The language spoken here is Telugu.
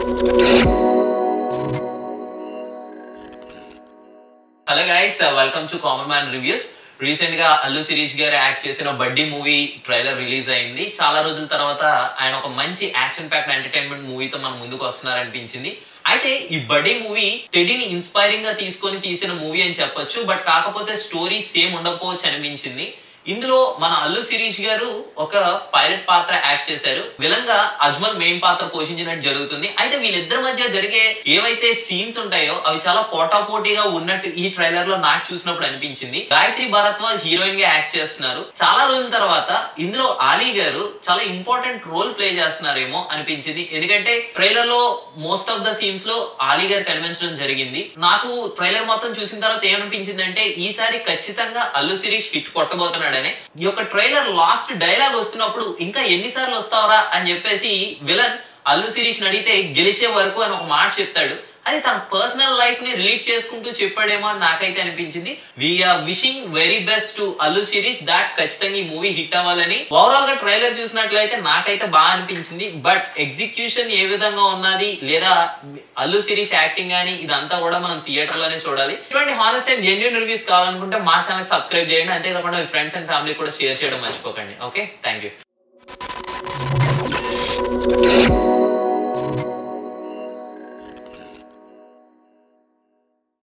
Hello guys, welcome to common man reviews. Recent గా అల్లు శిరీష్ గారు యాక్ట్ చేసిన బడ్డీ మూవీ ట్రైలర్ రిలీజ్ అయింది. చాలా రోజుల తర్వాత ఆయన ఒక మంచి యాక్షన్ ప్యాక్డ్ ఎంటర్టైన్మెంట్ మూవీతో మన ముందుకు వస్తున్నారనిపించింది. అయితే ఈ బడ్డీ మూవీ టెడీని ఇన్స్పైరింగ్ గా తీసుకొని తీసిన మూవీ అని చెప్పొచ్చు. బట్ కాకపోతే స్టోరీ సేమ్ ఉండకపోవచ్చు అనిపించింది. ఇందులో మన అల్లు శిరీష్ గారు ఒక పైలట్ పాత్ర యాక్ట్ చేశారు. విలన్ గా అజ్మల్ మెయిన్ పాత్ర పోషించినట్టు జరుగుతుంది. అయితే వీళ్ళిద్దరి మధ్య జరిగే ఏవైతే సీన్స్ ఉంటాయో అవి చాలా పోటాపోటీగా ఉన్నట్టు ఈ ట్రైలర్ లో నాకు చూసినప్పుడు అనిపించింది. గాయత్రి భరద్వాజ్ హీరోయిన్ గా యాక్ట్ చేస్తున్నారు. చాలా రోజుల తర్వాత ఇందులో ఆలీ గారు చాలా ఇంపార్టెంట్ రోల్ ప్లే చేస్తున్నారేమో అనిపించింది. ఎందుకంటే ట్రైలర్ లో మోస్ట్ ఆఫ్ ద సీన్స్ లో ఆలీ గారు కనిపించడం జరిగింది. నాకు ట్రైలర్ మొత్తం చూసిన తర్వాత ఏమనిపించింది అంటే ఈసారి ఖచ్చితంగా అల్లు శిరీష్ హిట్ కొట్టబోతున్నాడు. ఈ యొక్క ట్రైలర్ లాస్ట్ డైలాగ్ వస్తున్నప్పుడు ఇంకా ఎన్నిసార్లు వస్తావరా అని చెప్పేసి విలన్ అల్లు శిరీష్ అడిగితే గెలిచే వరకు అని ఒక మాట చెప్తాడు. అది తన పర్సనల్ లైఫ్ ని రిలేట్ చేసుకుంటూ చెప్పాడేమో అని నాకైతే అనిపించింది. We're wishing very best to Allu Sirish that ఖచ్చితంగా ఈ మూవీ హిట్ అవ్వాలని. ఓవరాల్ గా ట్రైలర్ చూసినట్లయితే నాకైతే బాగా అనిపించింది. బట్ ఎగ్జిక్యూషన్ ఏ విధంగా ఉన్నది లేదా అల్లు శిరీష్ యాక్టింగ్ గానీ ఇదంతా కూడా మనం థియేటర్ లోనే చూడాలి. ఇటువంటి హానెస్ట్ అండ్ జెన్యూన్ రివ్యూస్ కావాలనుకుంటే మా ఛానల్ సబ్స్క్రైబ్ చేయండి. అంతేకాకుండా మీ ఫ్రెండ్స్ అండ్ ఫ్యామిలీ కూడా షేర్ చేయడం మర్చిపోకండి. Okay, thank you.